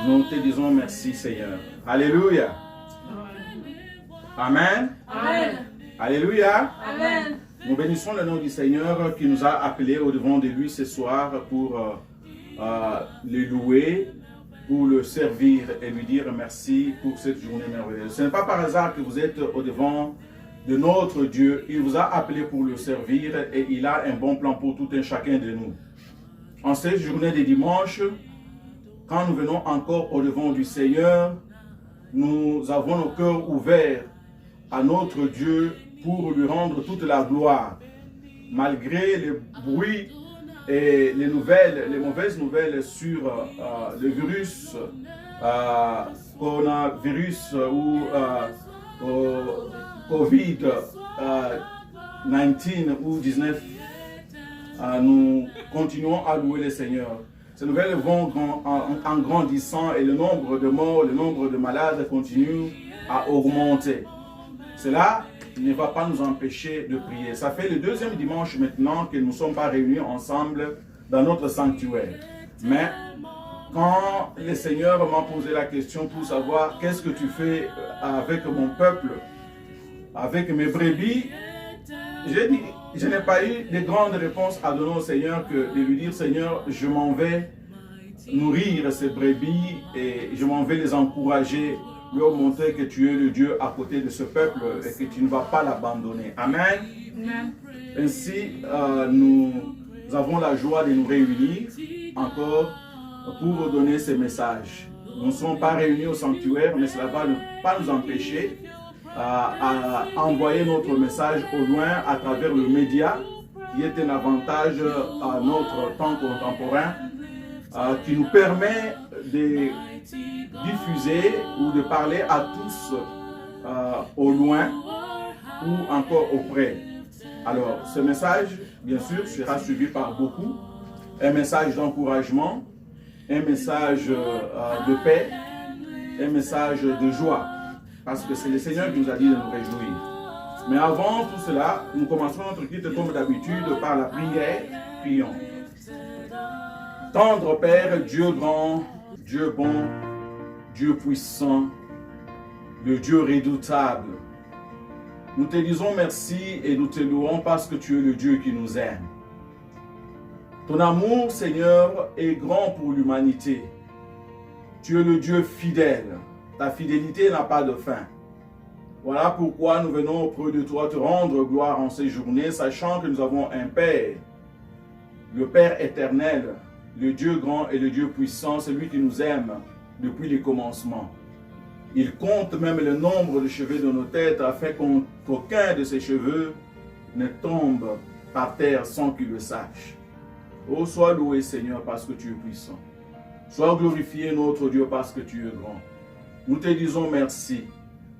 Nous te disons merci, Seigneur. Alléluia. Amen. Amen. Alléluia. Amen. Nous bénissons le nom du Seigneur qui nous a appelés au devant de lui ce soir pour le louer, pour le servir et lui dire merci pour cette journée merveilleuse. Ce n'est pas par hasard que vous êtes au devant de notre Dieu. Il vous a appelé pour le servir et il a un bon plan pour tout un chacun de nous. En cette journée de dimanche, quand nous venons encore au devant du Seigneur, nous avons nos cœurs ouverts à notre Dieu pour lui rendre toute la gloire. Malgré le bruit et les mauvaises nouvelles sur le virus, coronavirus ou Covid-19 ou 19, nous continuons à louer le Seigneur. Ces nouvelles vont en grandissant et le nombre de morts, le nombre de malades continue à augmenter. Cela ne va pas nous empêcher de prier. Ça fait le deuxième dimanche maintenant que nous ne sommes pas réunis ensemble dans notre sanctuaire. Mais quand le Seigneur m'a posé la question pour savoir qu'est-ce que tu fais avec mon peuple, avec mes brebis, j'ai dit, je n'ai pas eu de grande réponse à donner au Seigneur que de lui dire, Seigneur, je m'en vais nourrir ces brebis et je m'en vais les encourager, leur montrer que tu es le Dieu à côté de ce peuple et que tu ne vas pas l'abandonner. Amen. Amen. Ainsi, nous avons la joie de nous réunir encore pour vous donner ces messages. Nous ne sommes pas réunis au sanctuaire, mais cela ne va pas nous empêcher à envoyer notre message au loin à travers le média, qui est un avantage à notre temps contemporain, qui nous permet de diffuser ou de parler à tous au loin ou encore auprès. Alors, ce message, bien sûr, sera suivi par beaucoup. Un message d'encouragement, un message de paix, un message de joie. Parce que c'est le Seigneur qui nous a dit de nous réjouir. Mais avant tout cela, nous commençons notre culte comme d'habitude par la prière. Prions. Tendre Père, Dieu grand, Dieu bon, Dieu puissant, le Dieu redoutable. Nous te disons merci et nous te louons parce que tu es le Dieu qui nous aime. Ton amour, Seigneur, est grand pour l'humanité. Tu es le Dieu fidèle. Ta fidélité n'a pas de fin. Voilà pourquoi nous venons auprès de toi te rendre gloire en ces journées, sachant que nous avons un Père, le Père éternel, le Dieu grand et le Dieu puissant, celui qui nous aime depuis les commencements. Il compte même le nombre de cheveux de nos têtes afin qu'aucun de ces cheveux ne tombe par terre sans qu'il le sache. Oh, sois loué Seigneur parce que tu es puissant. Sois glorifié notre Dieu parce que tu es grand. Nous te disons merci.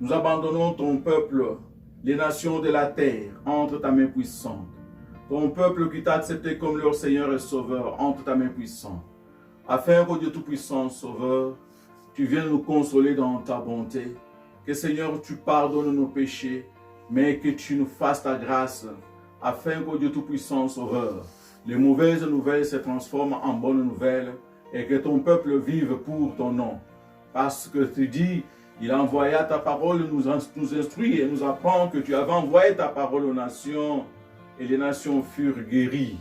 Nous abandonnons ton peuple, les nations de la terre, entre ta main puissante. Ton peuple qui t'a accepté comme leur Seigneur et Sauveur, entre ta main puissante. Afin que Dieu Tout-Puissant, Sauveur, tu viennes nous consoler dans ta bonté. Que Seigneur, tu pardonnes nos péchés, mais que tu nous fasses ta grâce. Afin que Dieu Tout-Puissant, Sauveur, les mauvaises nouvelles se transforment en bonnes nouvelles et que ton peuple vive pour ton nom. Parce que tu dis, il a envoyé ta parole, nous instruit et nous apprend que tu avais envoyé ta parole aux nations et les nations furent guéries.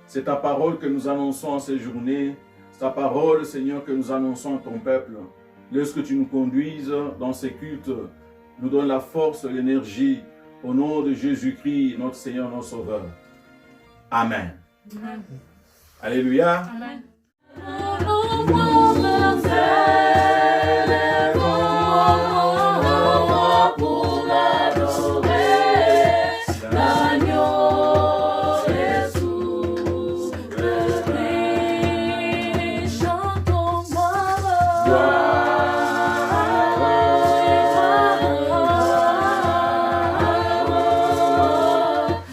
C'est ta parole que nous annonçons en ces journées. C'est ta parole, Seigneur, que nous annonçons à ton peuple. Lorsque tu nous conduises dans ces cultes, nous donne la force, l'énergie, au nom de Jésus-Christ, notre Seigneur, notre Sauveur. Amen. Amen. Alléluia. Amen.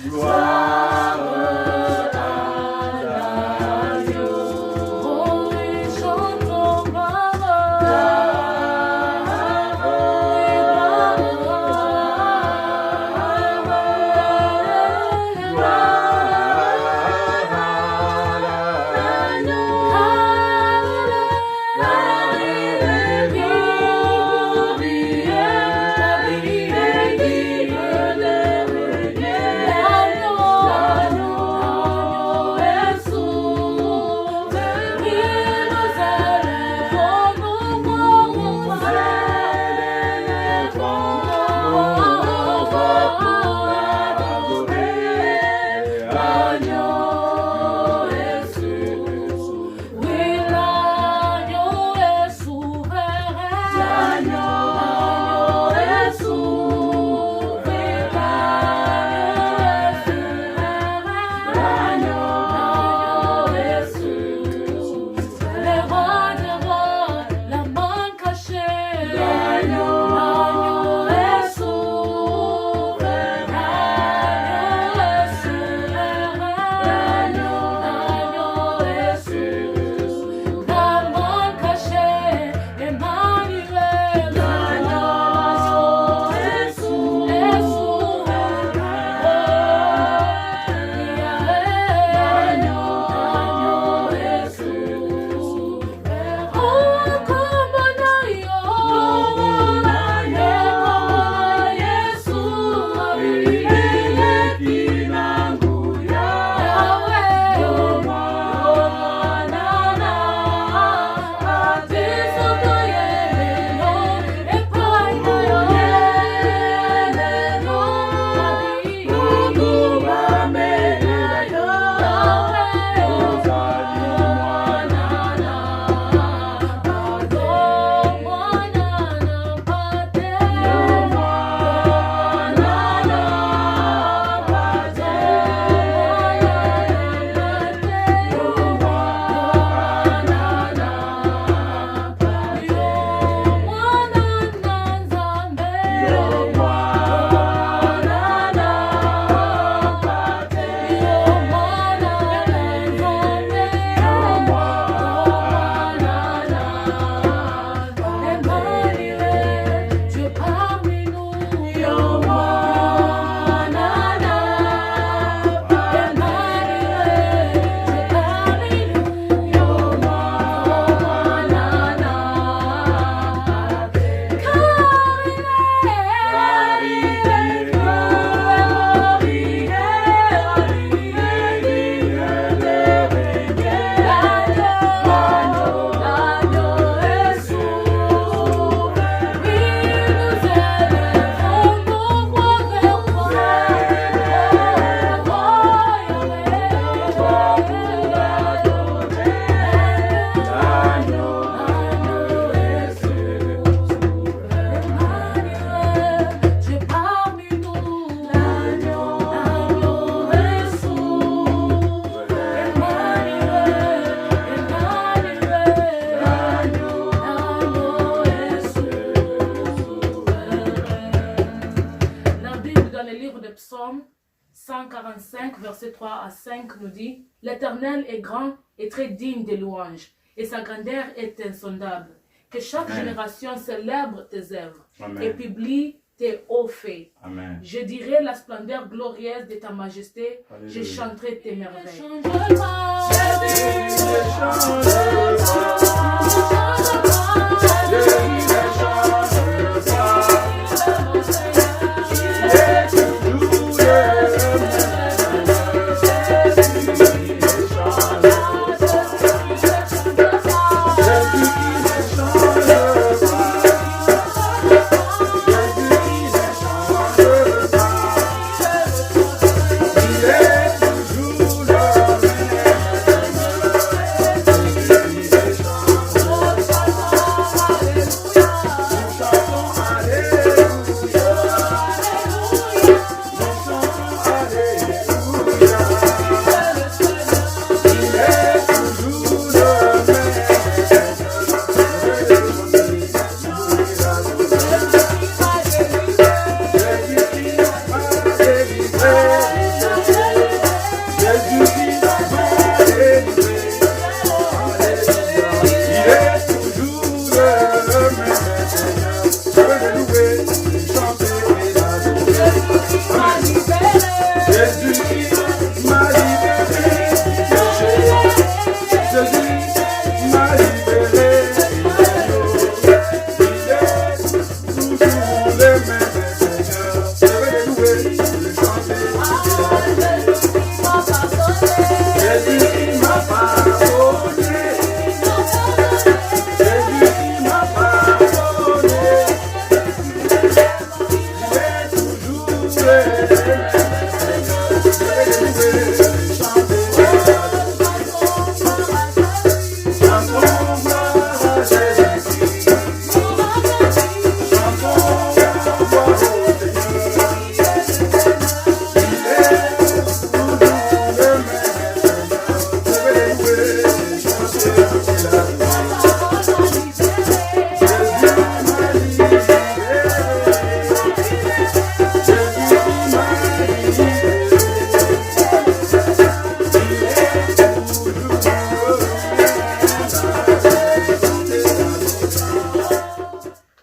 Gloire à 145, verset 3 à 5 nous dit: L'Éternel est grand et très digne de louanges, et sa grandeur est insondable. Que chaque Amen. génération célèbre tes œuvres Amen. et publie tes hauts faits. Amen. Je dirai la splendeur glorieuse de ta majesté, je Alléluia. chanterai tes merveilles.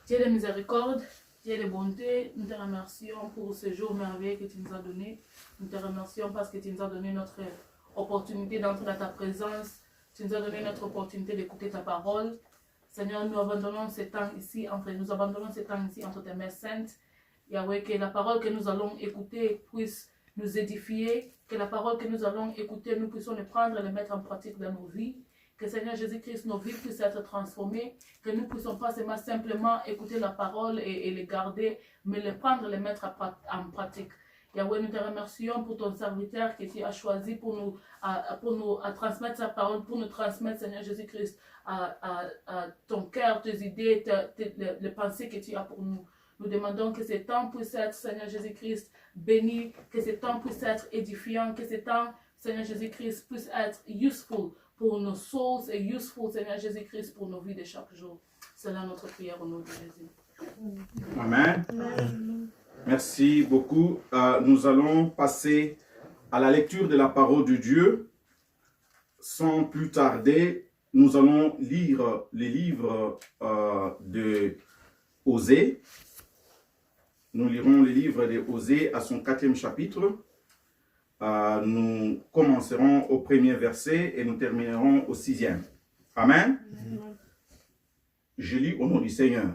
Dieu de miséricorde, Dieu de bonté, nous te remercions pour ce jour merveilleux que tu nous as donné. Nous te remercions parce que tu nous as donné notre opportunité d'entrer dans ta présence. Tu nous as donné notre opportunité d'écouter ta parole. Seigneur, nous abandonnons ce temps ici entre tes mains saintes. Yahweh, que la parole que nous allons écouter puisse nous édifier, que la parole que nous allons écouter, nous puissions le prendre et le mettre en pratique dans nos vies. Que Seigneur Jésus-Christ, nos vies puissent être transformées, que nous ne puissions pas simplement écouter la parole et les garder, mais le prendre et le mettre en pratique. Yahweh, nous te remercions pour ton serviteur que tu as choisi pour nous transmettre sa parole, pour nous transmettre, Seigneur Jésus-Christ, ton cœur, tes idées, les pensées que tu as pour nous. Nous demandons que ce temps puisse être, Seigneur Jésus-Christ, béni, que ce temps puisse être édifiant, que ce temps, Seigneur Jésus-Christ, puisse être useful pour nos souls et useful, Seigneur Jésus-Christ, pour nos vies de chaque jour. C'est là notre prière au nom de Jésus. Amen. Merci beaucoup. Nous allons passer à la lecture de la parole de Dieu. Sans plus tarder, nous allons lire les livres de Osée. Nous lirons les livres de Osée à son 4e chapitre. Nous commencerons au 1er verset et nous terminerons au 6e. Amen. Je lis au nom du Seigneur.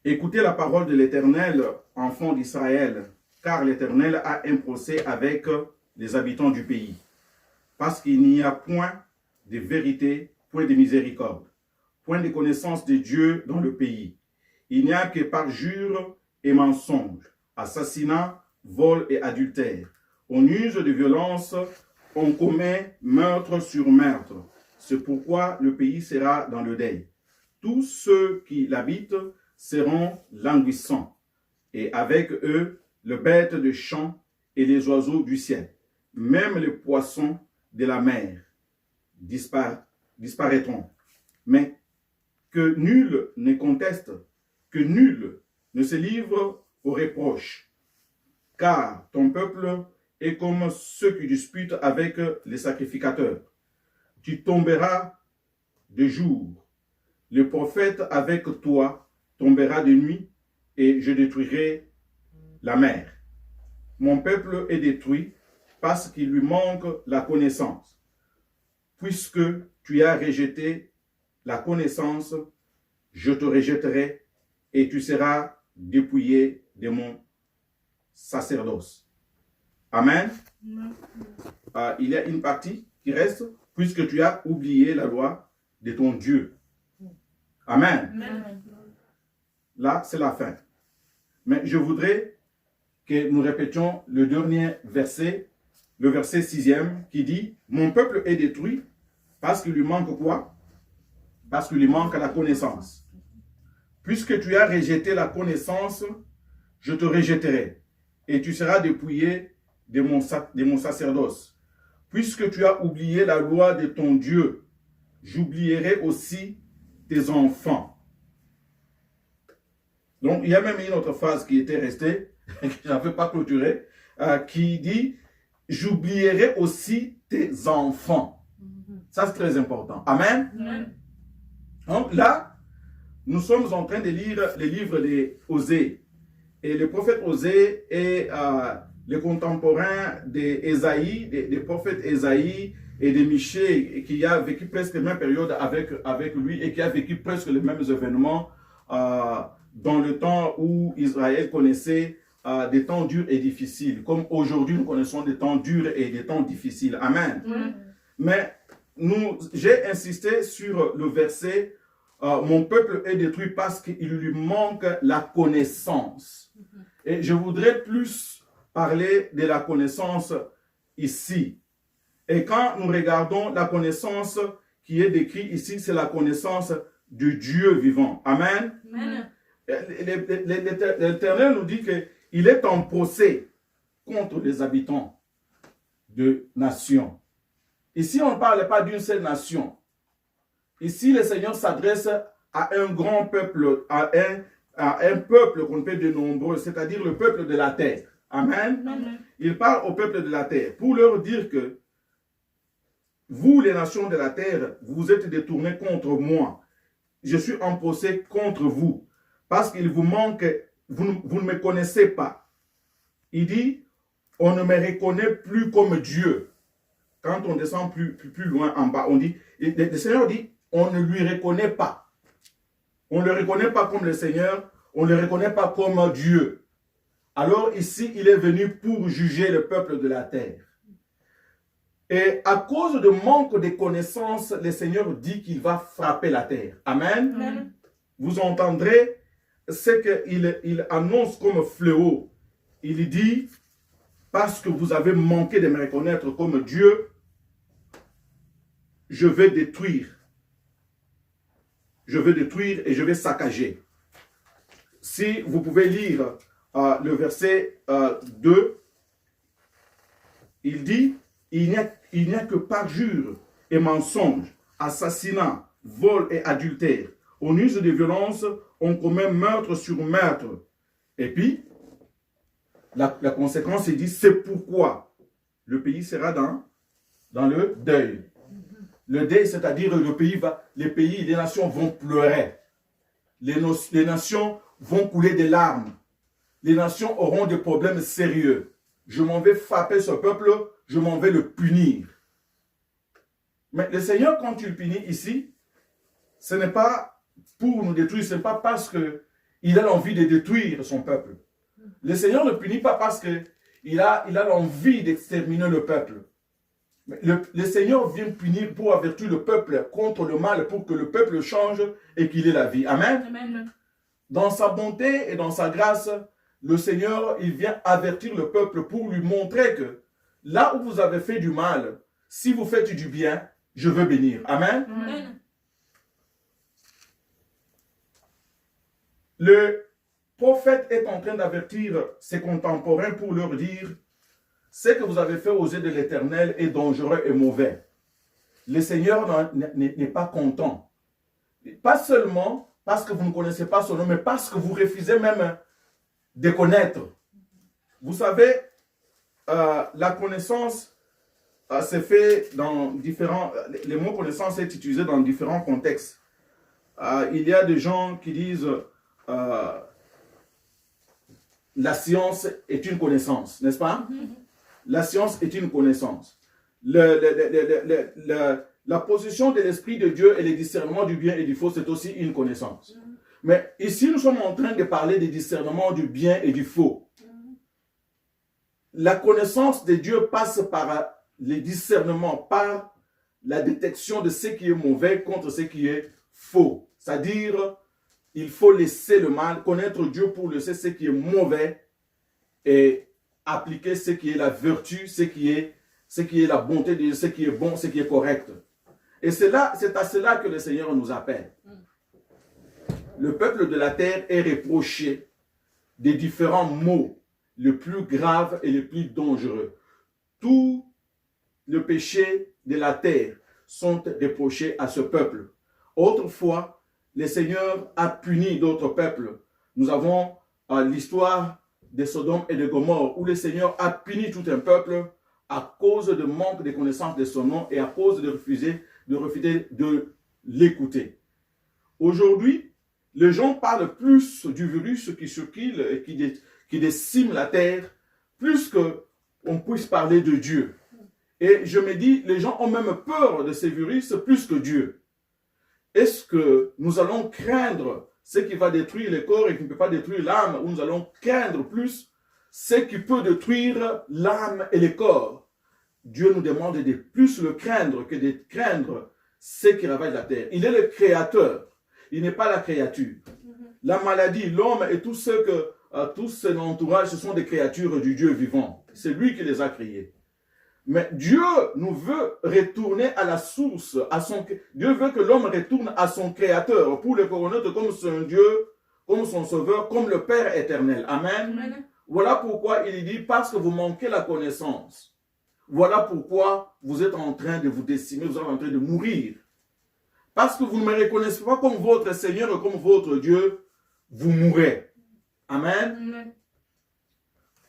Écoutez la parole de l'Éternel, enfants d'Israël, car l'Éternel a un procès avec les habitants du pays. Parce qu'il n'y a point de vérité, point de miséricorde, point de connaissance de Dieu dans le pays. Il n'y a que parjure et mensonge, assassinat, vol et adultère. On use de violence, on commet meurtre sur meurtre. C'est pourquoi le pays sera dans le deuil. Tous ceux qui l'habitent seront languissants, et avec eux les bêtes de champ et les oiseaux du ciel. Même les poissons de la mer disparaîtront. Mais que nul ne conteste, que nul ne se livre aux reproches. car ton peuple est comme ceux qui disputent avec les sacrificateurs. Tu tomberas de jour. Le prophète avec toi tombera de nuit, et je détruirai la mer. Mon peuple est détruit parce qu'il lui manque la connaissance. Puisque tu as rejeté la connaissance, je te rejetterai et tu seras dépouillé de mon sacerdoce. Amen. Il y a une partie qui reste, puisque tu as oublié la loi de ton Dieu. Amen. Amen. Là, c'est la fin. Mais je voudrais que nous répétions le dernier verset, le verset 6e, qui dit « Mon peuple est détruit parce qu'il lui manque quoi? Parce qu'il lui manque la connaissance. Puisque tu as rejeté la connaissance, je te rejetterai, et tu seras dépouillé de mon sacerdoce. Puisque tu as oublié la loi de ton Dieu, j'oublierai aussi tes enfants. » Donc, il y a même une autre phrase qui était restée, que je n'avais pas clôturée, qui dit « J'oublierai aussi tes enfants. » Ça, c'est très important. Amen. Amen. Donc là, nous sommes en train de lire le livre d'Osée. Et le prophète Osée est le contemporain d'Ésaïe, des prophètes Ésaïe et de Michée, qui a vécu presque la même période avec lui et qui a vécu presque les mêmes événements dans le temps où Israël connaissait des temps durs et difficiles, comme aujourd'hui nous connaissons des temps durs et des temps difficiles. Amen. Mais j'ai insisté sur le verset mon peuple est détruit parce qu'il lui manque la connaissance. Et je voudrais plus parler de la connaissance ici. Et quand nous regardons la connaissance qui est décrite ici, c'est la connaissance du Dieu vivant. Amen. Amen. L'Éternel nous dit qu'il est en procès contre les habitants de nations. Ici, on ne parle pas d'une seule nation. Ici, le Seigneur s'adresse à un grand peuple, à un peuple qu'on peut dénombrer, c'est-à-dire le peuple de la terre. Amen. Amen. Il parle au peuple de la terre pour leur dire que vous, les nations de la terre, vous êtes détournés contre moi. Je suis en procès contre vous parce qu'il vous manque, vous ne me connaissez pas. Il dit, on ne me reconnaît plus comme Dieu. Quand on descend plus loin en bas, on dit, le Seigneur dit, on ne lui reconnaît pas. On ne le reconnaît pas comme le Seigneur, on ne le reconnaît pas comme Dieu. Alors ici, il est venu pour juger le peuple de la terre. Et à cause de manque de connaissances, le Seigneur dit qu'il va frapper la terre. Amen. Amen. Vous entendrez ce qu'il annonce comme fléau. Il dit, parce que vous avez manqué de me reconnaître comme Dieu, je vais détruire. Je vais détruire et je vais saccager. Si vous pouvez lire le verset 2, il dit, il n'y a que parjure et mensonge, assassinat, vol et adultère. On use de violence, on commet meurtre sur meurtre. Et puis, la conséquence, il dit, c'est pourquoi le pays sera dans le deuil. Le deuil, c'est-à-dire les nations vont pleurer. Les nations vont couler des larmes. Les nations auront des problèmes sérieux. Je m'en vais frapper ce peuple, je m'en vais le punir. Mais le Seigneur, quand il punit ici, ce n'est pas pour nous détruire, ce n'est pas parce qu'il a l'envie de détruire son peuple. Le Seigneur ne punit pas parce qu'il a l'envie d'exterminer le peuple. Le Seigneur vient punir pour avertir le peuple contre le mal, pour que le peuple change et qu'il ait la vie. Amen. Amen. Dans sa bonté et dans sa grâce, le Seigneur, il vient avertir le peuple pour lui montrer que là où vous avez fait du mal, si vous faites du bien, je veux bénir. Amen. Amen. Le prophète est en train d'avertir ses contemporains pour leur dire: ce que vous avez fait aux yeux de l'Éternel est dangereux et mauvais. Le Seigneur n'est pas content. Pas seulement parce que vous ne connaissez pas son nom, mais parce que vous refusez même de connaître. Vous savez, la connaissance c'est fait dans différents... Les mots connaissance est utilisé dans différents contextes. Il y a des gens qui disent la science est une connaissance, n'est-ce pas? La science est une connaissance. La position de l'Esprit de Dieu et le discernement du bien et du faux, c'est aussi une connaissance. Mais ici, nous sommes en train de parler du discernement du bien et du faux. La connaissance de Dieu passe par le discernement, par la détection de ce qui est mauvais contre ce qui est faux. C'est-à-dire, il faut laisser le mal, connaître Dieu pour laisser ce qui est mauvais et appliquer ce qui est la vertu, ce qui est la bonté de Dieu, ce qui est bon, ce qui est correct. Et c'est à cela que le Seigneur nous appelle. Le peuple de la terre est reproché des différents maux les plus graves et les plus dangereux. Tous les péchés de la terre sont reprochés à ce peuple. Autrefois, le Seigneur a puni d'autres peuples. Nous avons l'histoire de Sodome et de Gomorrhe, où le Seigneur a puni tout un peuple à cause de manque de connaissance de son nom et à cause de refuser de l'écouter. Aujourd'hui, les gens parlent plus du virus qui circule et qui décime la terre, plus qu'on puisse parler de Dieu. Et je me dis, les gens ont même peur de ces virus plus que Dieu. Est-ce que nous allons craindre ce qui va détruire le corps et qui ne peut pas détruire l'âme, ou nous allons craindre plus ce qui peut détruire l'âme et le corps? Dieu nous demande de plus le craindre que de craindre ce qui ravage la terre. Il est le créateur, il n'est pas la créature. La maladie, l'homme et tout son entourage, ce sont des créatures du Dieu vivant. C'est lui qui les a créés. Mais Dieu nous veut retourner à la source, Dieu veut que l'homme retourne à son créateur pour le reconnaître comme son Dieu, comme son sauveur, comme le Père éternel. Amen. Amen. Voilà pourquoi il dit, parce que vous manquez la connaissance. Voilà pourquoi vous êtes en train de vous décimer, vous êtes en train de mourir. Parce que vous ne me reconnaissez pas comme votre Seigneur et comme votre Dieu, vous mourrez. Amen. Amen.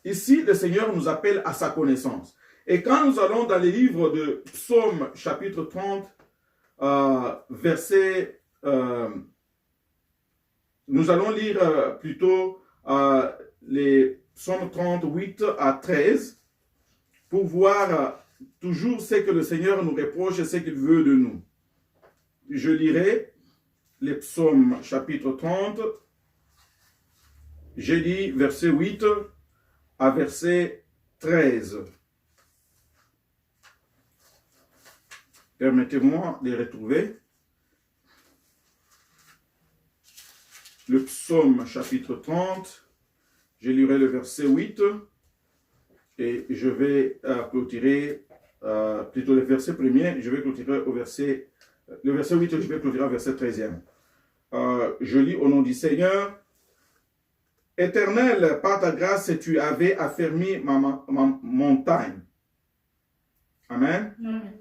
Ici, le Seigneur nous appelle à sa connaissance. Et quand nous allons dans les livres de Psaume chapitre 30, nous allons lire plutôt les Psaumes 38 à 13 pour voir toujours ce que le Seigneur nous reproche et ce qu'il veut de nous. Je lirai les Psaumes chapitre 30, j'ai dit verset 8 à verset 13. Permettez-moi de les retrouver. Le psaume chapitre 30, je lirai le verset 8 et je vais clôturer, plutôt le verset premier, je vais clôturer au verset, le verset 8, je vais clôturer au verset 13e. Je lis au nom du Seigneur. Éternel, par ta grâce, tu avais affermi ma montagne. Amen. Amen.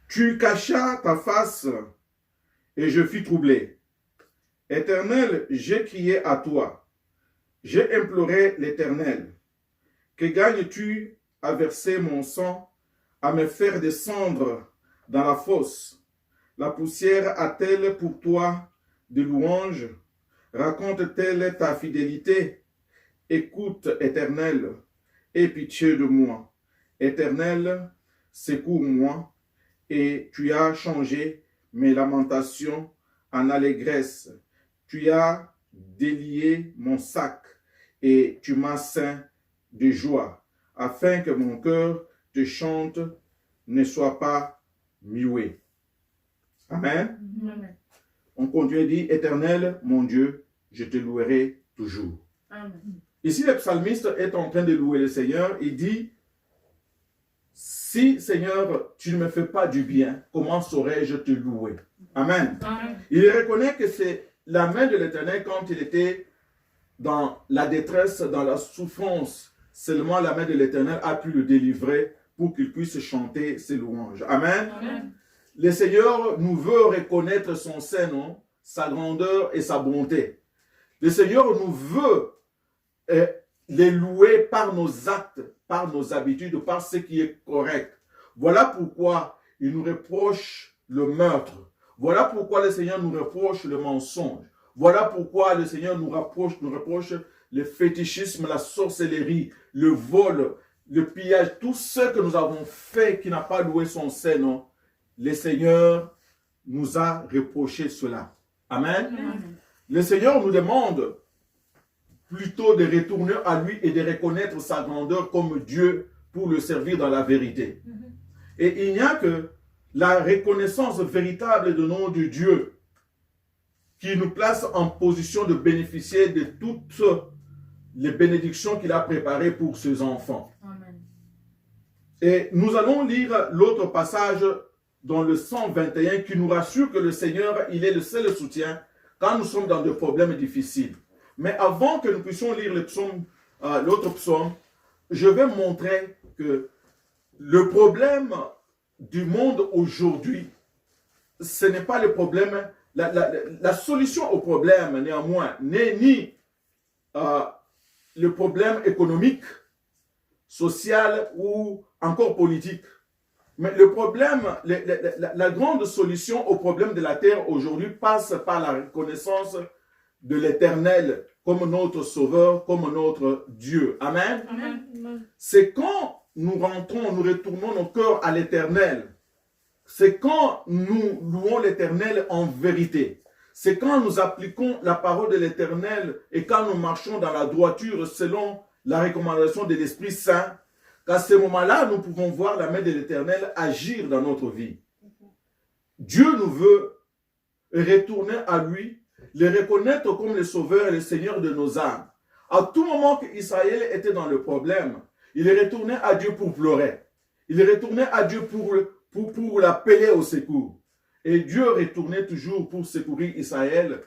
Tu cachas ta face et je fus troublé. Éternel, j'ai crié à toi. J'ai imploré l'Éternel. Que gagnes-tu à verser mon sang, à me faire descendre dans la fosse? La poussière a-t-elle pour toi de louanges? Raconte-t-elle ta fidélité? Écoute, Éternel, aie pitié de moi. Éternel, secours-moi. Et tu as changé mes lamentations en allégresse. Tu as délié mon sac et tu m'as ceint de joie, afin que mon cœur te chante, ne soit pas muet. Amen. Amen. On continue et dit, Éternel, mon Dieu, je te louerai toujours. Amen. Ici, le psalmiste est en train de louer le Seigneur. Il dit, si, Seigneur, tu ne me fais pas du bien, comment saurais-je te louer? Amen. Amen. Il reconnaît que c'est la main de l'Éternel quand il était dans la détresse, dans la souffrance. Seulement la main de l'Éternel a pu le délivrer pour qu'il puisse chanter ses louanges. Amen. Amen. Le Seigneur nous veut reconnaître son Saint-Nom, sa grandeur et sa bonté. Le Seigneur nous veut les louer par nos actes, par nos habitudes, par ce qui est correct. Voilà pourquoi il nous reproche le meurtre. Voilà pourquoi le Seigneur nous reproche le mensonge. Voilà pourquoi le Seigneur nous reproche le fétichisme, la sorcellerie, le vol, le pillage, tout ce que nous avons fait qui n'a pas loué son Seigneur. Le Seigneur nous a reproché cela. Amen. Amen. Le Seigneur nous demande plutôt de retourner à lui et de reconnaître sa grandeur comme Dieu pour le servir dans la vérité. Et il n'y a que la reconnaissance véritable de nom de Dieu qui nous place en position de bénéficier de toutes les bénédictions qu'il a préparées pour ses enfants. Amen. Et nous allons lire l'autre passage dans le 121 qui nous rassure que le Seigneur, il est le seul soutien quand nous sommes dans des problèmes difficiles. Mais avant que nous puissions lire l'autre psaume, je vais montrer que le problème du monde aujourd'hui, ce n'est pas le problème, la solution au problème néanmoins n'est ni le problème économique, social ou encore politique. Mais le problème, la grande solution au problème de la terre aujourd'hui passe par la reconnaissance de l'Éternel comme notre Sauveur, comme notre Dieu. Amen. Amen. C'est quand nous rentrons, nous retournons nos cœurs à l'Éternel. C'est quand nous louons l'Éternel en vérité. C'est quand nous appliquons la parole de l'Éternel et quand nous marchons dans la droiture selon la recommandation de l'Esprit Saint, qu'à ce moment-là, nous pouvons voir la main de l'Éternel agir dans notre vie. Dieu nous veut retourner à lui, le reconnaître comme le Sauveur et le Seigneur de nos âmes. À tout moment qu'Israël était dans le problème, il est retourné à Dieu pour pleurer. Il est retourné à Dieu pour l'appeler au secours. Et Dieu retournait toujours pour secourir Israël,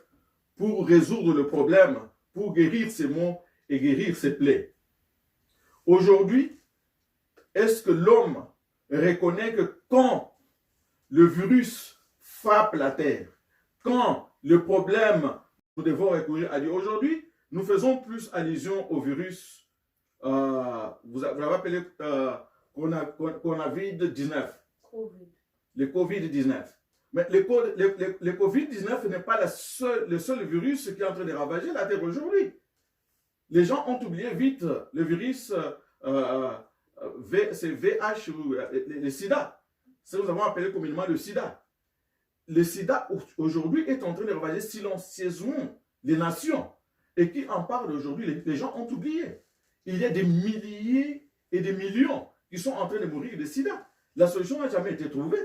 pour résoudre le problème, pour guérir ses maux et guérir ses plaies. Aujourd'hui, est-ce que l'homme reconnaît que quand le virus frappe la terre, quand le problème, nous devons recourir à Dieu. Aujourd'hui, nous faisons plus allusion au virus, vous l'avez appelé Covid-19. Le Covid-19. Mais le Covid-19 n'est pas le seul virus qui est en train de ravager la terre aujourd'hui. Les gens ont oublié vite le virus, c'est VH, le sida. C'est ce que nous avons appelé communément le sida. Le sida aujourd'hui est en train de ravager silencieusement les nations. Et qui en parle aujourd'hui, les gens ont oublié. Il y a des milliers et des millions qui sont en train de mourir de sida. La solution n'a jamais été trouvée.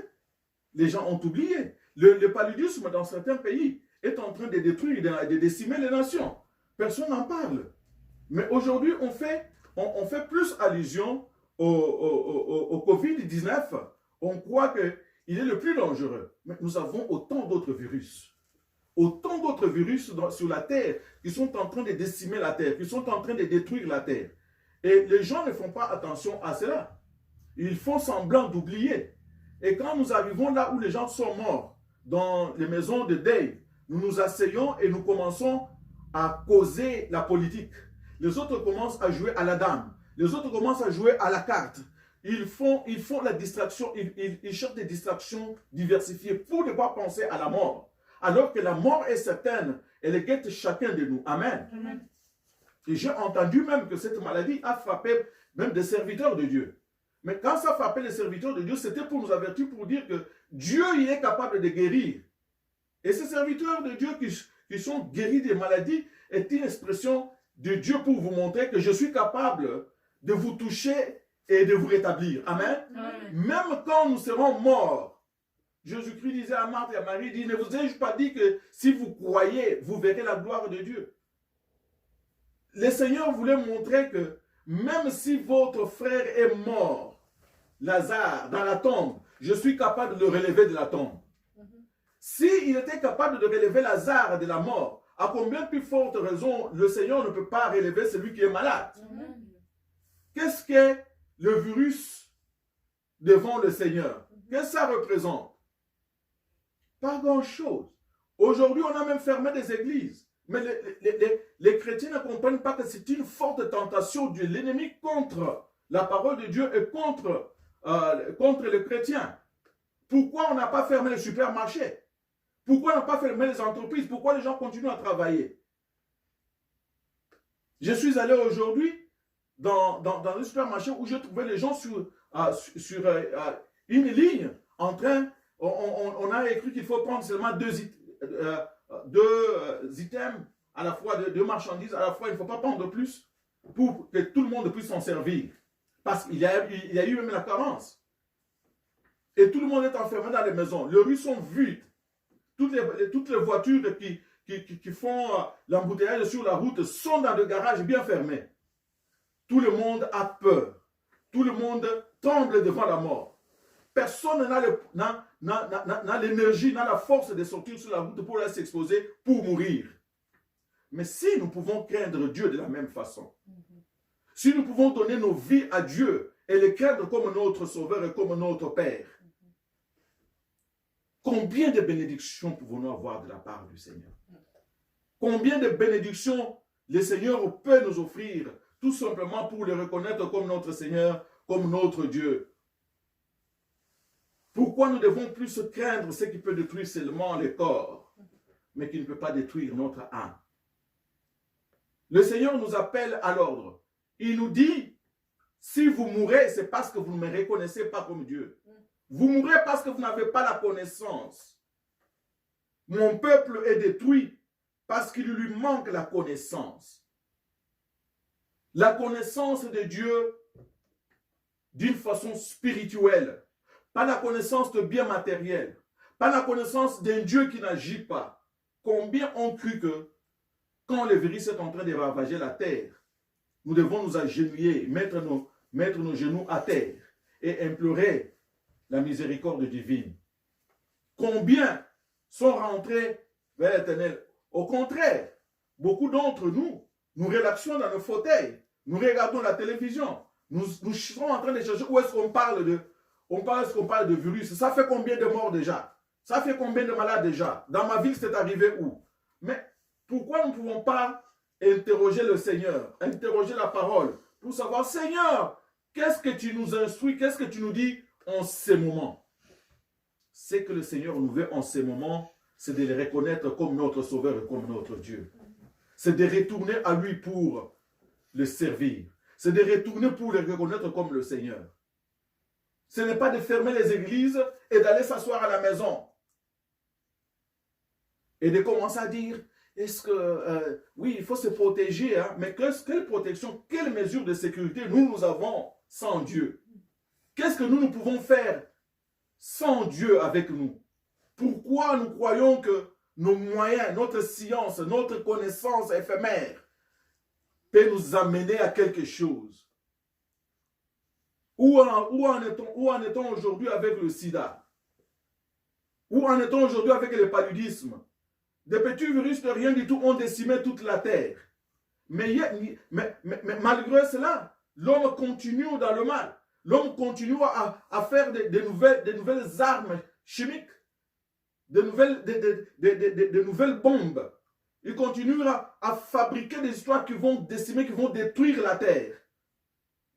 Les gens ont oublié. Le paludisme dans certains pays est en train de détruire, de décimer les nations. Personne n'en parle. Mais aujourd'hui, on fait plus allusion au Covid-19. On croit qu'il est le plus dangereux. Mais nous avons autant d'autres virus. Autant d'autres virus sur la terre qui sont en train de décimer la terre, qui sont en train de détruire la terre. Et les gens ne font pas attention à cela. Ils font semblant d'oublier. Et quand nous arrivons là où les gens sont morts, dans les maisons de deuil, nous nous asseyons et nous commençons à causer la politique. Les autres commencent à jouer à la dame. Les autres commencent à jouer à la carte. Ils font la distraction, ils cherchent des distractions diversifiées pour ne pas penser à la mort. Alors que la mort est certaine, elle guette chacun de nous. Amen. Amen. Et j'ai entendu même que cette maladie a frappé même des serviteurs de Dieu. Mais quand ça frappait les serviteurs de Dieu, c'était pour nous avertir, pour dire que Dieu il est capable de guérir. Et ces serviteurs de Dieu qui sont guéris des maladies est une expression de Dieu pour vous montrer que je suis capable de vous toucher et de vous rétablir. Amen. Amen. Même quand nous serons morts, Jésus-Christ disait à Marthe et à Marie, dit, ne vous ai-je pas dit que si vous croyez, vous verrez la gloire de Dieu. Le Seigneur voulait montrer que même si votre frère est mort, Lazare, dans la tombe, je suis capable de le relever de la tombe. S'il était capable de relever Lazare de la mort, à combien plus forte raison le Seigneur ne peut pas relever celui qui est malade? Qu'est-ce qu'est le virus devant le Seigneur? Qu'est-ce que ça représente? Pas grand-chose. Aujourd'hui, on a même fermé des églises. Mais les chrétiens ne comprennent pas que c'est une forte tentation de l'ennemi contre la parole de Dieu et contre les chrétiens. Pourquoi on n'a pas fermé les supermarchés? Pourquoi on n'a pas fermé les entreprises? Pourquoi les gens continuent à travailler? Je suis allé aujourd'hui dans un supermarché où je trouvais les gens sur une ligne en train, on a écrit qu'il faut prendre seulement deux items à la fois, deux marchandises à la fois, il ne faut pas prendre plus pour que tout le monde puisse s'en servir. Parce qu'il y a eu même la carence. Et tout le monde est enfermé dans les maisons. Les rues sont vides. Toutes les voitures qui font l'embouteillage sur la route sont dans des garages bien fermés. Tout le monde a peur. Tout le monde tremble devant la mort. Personne n'a l'énergie, n'a la force de sortir sur la route pour aller s'exposer, pour mourir. Mais si nous pouvons craindre Dieu de la même façon, si nous pouvons donner nos vies à Dieu et le craindre comme notre Sauveur et comme notre Père, combien de bénédictions pouvons-nous avoir de la part du Seigneur? Combien de bénédictions le Seigneur peut nous offrir, tout simplement pour le reconnaître comme notre Seigneur, comme notre Dieu? Pourquoi nous devons plus craindre ce qui peut détruire seulement le corps, mais qui ne peut pas détruire notre âme? Le Seigneur nous appelle à l'ordre. Il nous dit, si vous mourrez, c'est parce que vous ne me reconnaissez pas comme Dieu. Vous mourrez parce que vous n'avez pas la connaissance. Mon peuple est détruit parce qu'il lui manque la connaissance. La connaissance de Dieu d'une façon spirituelle. Pas la connaissance de biens matériels. Pas la connaissance d'un Dieu qui n'agit pas. Combien ont cru que quand le virus est en train de ravager la terre, nous devons nous agenouiller, mettre nos genoux à terre et implorer la miséricorde divine. Combien sont rentrés vers l'Éternel? Au contraire, beaucoup d'entre nous, nous relaxons dans nos fauteuils, nous regardons la télévision, nous sommes en train de chercher où est-ce qu'on parle de virus. Ça fait combien de morts déjà? Ça fait combien de malades déjà? Dans ma ville, c'est arrivé où? Mais pourquoi nous ne pouvons pas interroger le Seigneur, interroger la parole, pour savoir, Seigneur, qu'est-ce que tu nous instruis, qu'est-ce que tu nous dis en ces moments? Ce que le Seigneur nous veut en ces moments, c'est de le reconnaître comme notre Sauveur et comme notre Dieu. C'est de retourner à lui pour le servir. C'est de retourner pour le reconnaître comme le Seigneur. Ce n'est pas de fermer les églises et d'aller s'asseoir à la maison. Et de commencer à dire, est-ce que, oui, il faut se protéger, hein, mais quelle protection, quelle mesure de sécurité nous avons sans Dieu? Qu'est-ce que nous pouvons faire sans Dieu avec nous? Pourquoi nous croyons que nos moyens, notre science, notre connaissance éphémère peut nous amener à quelque chose? Où en est-on aujourd'hui avec le sida? Où en est-on aujourd'hui avec le paludisme? Des petits virus de rien du tout ont décimé toute la terre. Mais malgré cela, l'homme continue dans le mal. L'homme continue à faire de nouvelles armes chimiques, de nouvelles bombes. Il continue à fabriquer des histoires qui vont décimer, qui vont détruire la terre.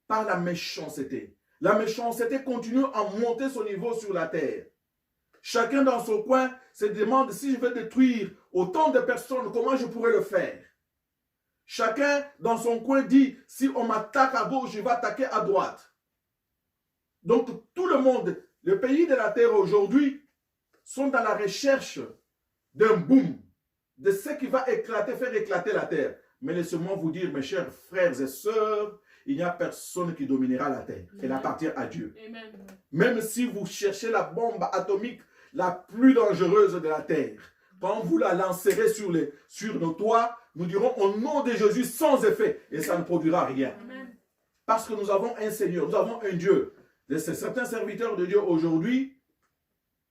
Par la méchanceté. La méchanceté continue à monter son niveau sur la terre. Chacun dans son coin se demande, si je veux détruire autant de personnes, comment je pourrais le faire? Chacun dans son coin dit, si on m'attaque à gauche, je vais attaquer à droite. Donc tout le monde, les pays de la terre aujourd'hui, sont dans la recherche d'un boom, de ce qui va faire éclater la terre. Mais laissez-moi vous dire, mes chers frères et sœurs, il n'y a personne qui dominera la terre. Elle appartient à Dieu. Amen. Même si vous cherchez la bombe atomique la plus dangereuse de la terre, quand vous la lancerez sur nos toits, nous dirons au nom de Jésus sans effet. Et ça ne produira rien. Amen. Parce que nous avons un Seigneur, nous avons un Dieu. Certains serviteurs de Dieu aujourd'hui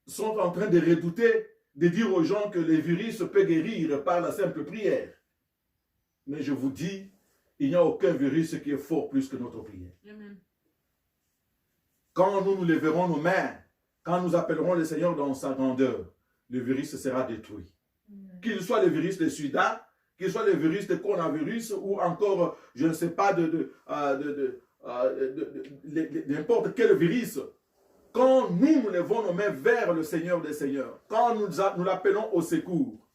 sont en train de redouter, de dire aux gens que les virus peuvent guérir par la simple prière. Mais je vous dis, il n'y a aucun virus qui est fort plus que notre prière. Amen. Quand nous lèverons nos mains, quand nous appellerons le Seigneur dans sa grandeur, le virus sera détruit. Qu'il soit le virus de sida, qu'il soit le virus de coronavirus ou encore, je ne sais pas, n'importe quel virus. Quand nous levons nos mains vers le Seigneur des Seigneurs, quand nous l'appelons au secours,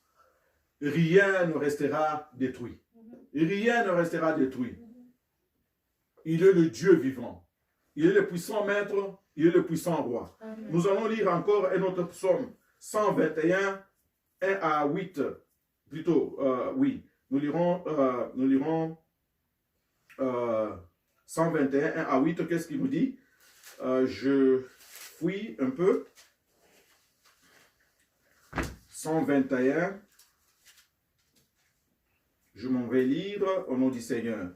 rien ne restera détruit. Rien ne restera détruit. Il est le Dieu vivant. Il est le puissant maître. Il est le puissant roi. Amen. Nous allons lire encore un autre psaume, 121, 1 à 8. Plutôt, oui. Nous lirons 121, 1 à 8. Qu'est-ce qu'il nous dit? Je fouille un peu. 121. Je m'en vais lire au nom du Seigneur.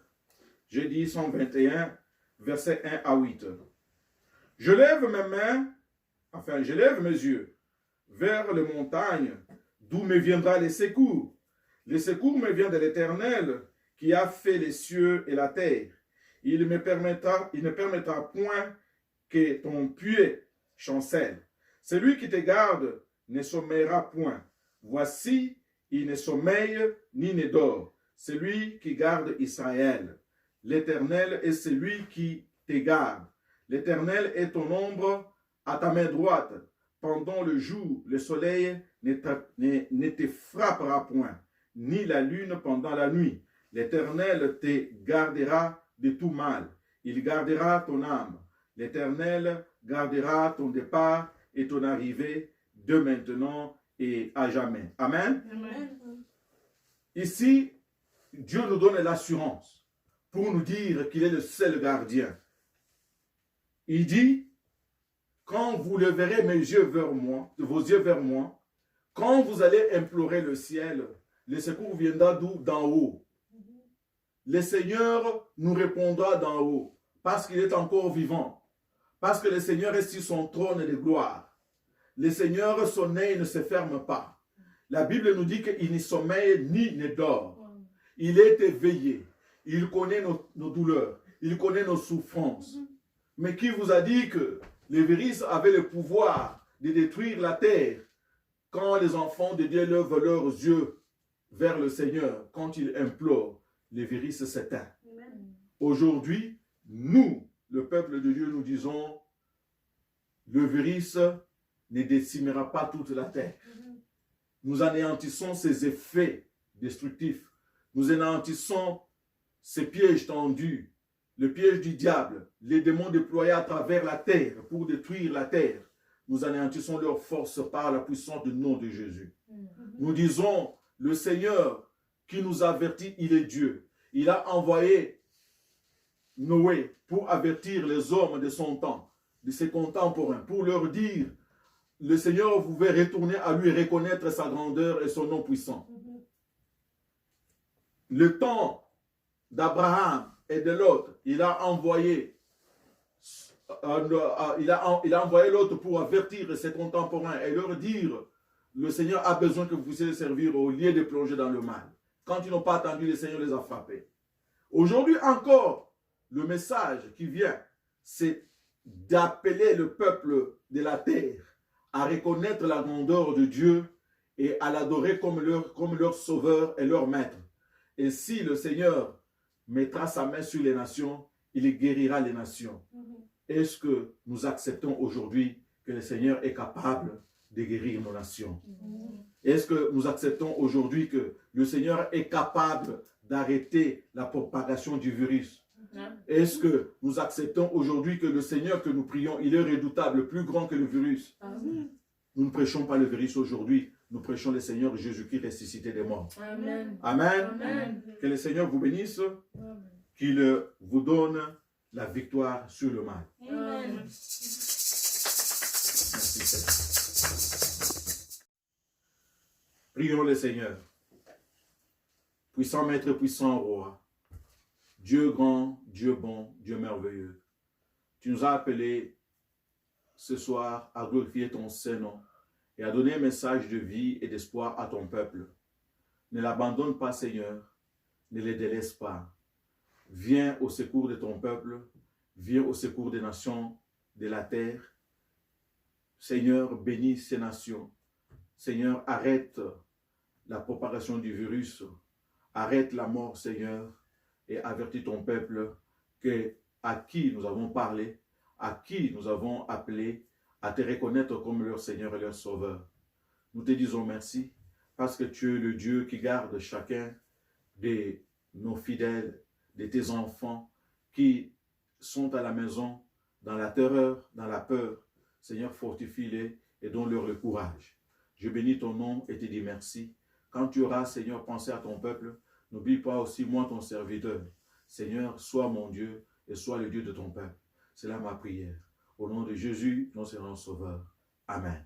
J'ai dit 121, versets 1 à 8. Je lève mes mains, je lève mes yeux vers les montagnes, d'où me viendra les secours. Les secours me viennent de l'Éternel, qui a fait les cieux et la terre. Il ne permettra point que ton pied chancelle. Celui qui te garde ne sommeillera point. Voici, il ne sommeille ni ne dort. Celui qui garde Israël. L'Éternel est celui qui te garde. L'Éternel est ton ombre à ta main droite. Pendant le jour, le soleil ne te frappera point, ni la lune pendant la nuit. L'Éternel te gardera de tout mal. Il gardera ton âme. L'Éternel gardera ton départ et ton arrivée de maintenant et à jamais. Amen. Amen. Ici, Dieu nous donne l'assurance pour nous dire qu'il est le seul gardien. Il dit, quand vous leverez mes yeux vers moi, vos yeux vers moi, quand vous allez implorer le ciel, le secours viendra d'où? D'en haut. Le Seigneur nous répondra d'en haut, parce qu'il est encore vivant, parce que le Seigneur est sur son trône de gloire. Le Seigneur, son œil ne se ferme pas. La Bible nous dit qu'il ne sommeille ni ne dort. Il est éveillé. Il connaît nos douleurs. Il connaît nos souffrances. Mais qui vous a dit que les virus avaient le pouvoir de détruire la terre quand les enfants de Dieu lèvent leurs yeux vers le Seigneur, quand ils implorent, les virus s'éteignent. Aujourd'hui, nous, le peuple de Dieu, nous disons, le virus ne décimera pas toute la terre. Nous anéantissons ses effets destructifs. Nous anéantissons ses pièges tendus, le piège du diable, les démons déployés à travers la terre pour détruire la terre. Nous anéantissons leur force par la puissance du nom de Jésus. Nous disons, le Seigneur qui nous avertit, il est Dieu. Il a envoyé Noé pour avertir les hommes de son temps, de ses contemporains, pour leur dire, le Seigneur vous veut retourner à lui et reconnaître sa grandeur et son nom puissant. Le temps d'Abraham et de l'autre, il a envoyé l'autre pour avertir ses contemporains et leur dire, le Seigneur a besoin que vous puissiez le servir au lieu de plonger dans le mal. Quand ils n'ont pas attendu, le Seigneur les a frappés. Aujourd'hui encore, le message qui vient, c'est d'appeler le peuple de la terre à reconnaître la grandeur de Dieu et à l'adorer comme leur sauveur et leur maître. Et si le Seigneur mettra sa main sur les nations, il guérira les nations. Est-ce que nous acceptons aujourd'hui que le Seigneur est capable de guérir nos nations? Est-ce que nous acceptons aujourd'hui que le Seigneur est capable d'arrêter la propagation du virus? Est-ce que nous acceptons aujourd'hui que le Seigneur que nous prions, il est redoutable, plus grand que le virus? Nous ne prêchons pas le virus aujourd'hui, nous prêchons le Seigneur Jésus-Christ ressuscité des morts. Amen. Amen. Amen. Que le Seigneur vous bénisse, qu'il vous donne la victoire sur le mal. Amen. Merci Seigneur. Prions le Seigneur. Puissant Maître, puissant Roi, Dieu grand, Dieu bon, Dieu merveilleux. Tu nous as appelés ce soir à glorifier ton Saint-Nom et à donner un message de vie et d'espoir à ton peuple. Ne l'abandonne pas, Seigneur, ne les délaisse pas. Viens au secours de ton peuple, viens au secours des nations de la terre. Seigneur, bénis ces nations. Seigneur, arrête la propagation du virus. Arrête la mort, Seigneur, et avertis ton peuple que à qui nous avons parlé, à qui nous avons appelé à te reconnaître comme leur Seigneur et leur Sauveur. Nous te disons merci parce que tu es le Dieu qui garde chacun de nos fidèles, de tes enfants qui sont à la maison dans la terreur, dans la peur. Seigneur, fortifie-les et donne-leur le courage. Je bénis ton nom et te dis merci. Quand tu auras, Seigneur, pensé à ton peuple, n'oublie pas aussi moi, ton serviteur. Seigneur, sois mon Dieu et sois le Dieu de ton peuple. C'est là ma prière. Au nom de Jésus, notre Seigneur Sauveur. Amen.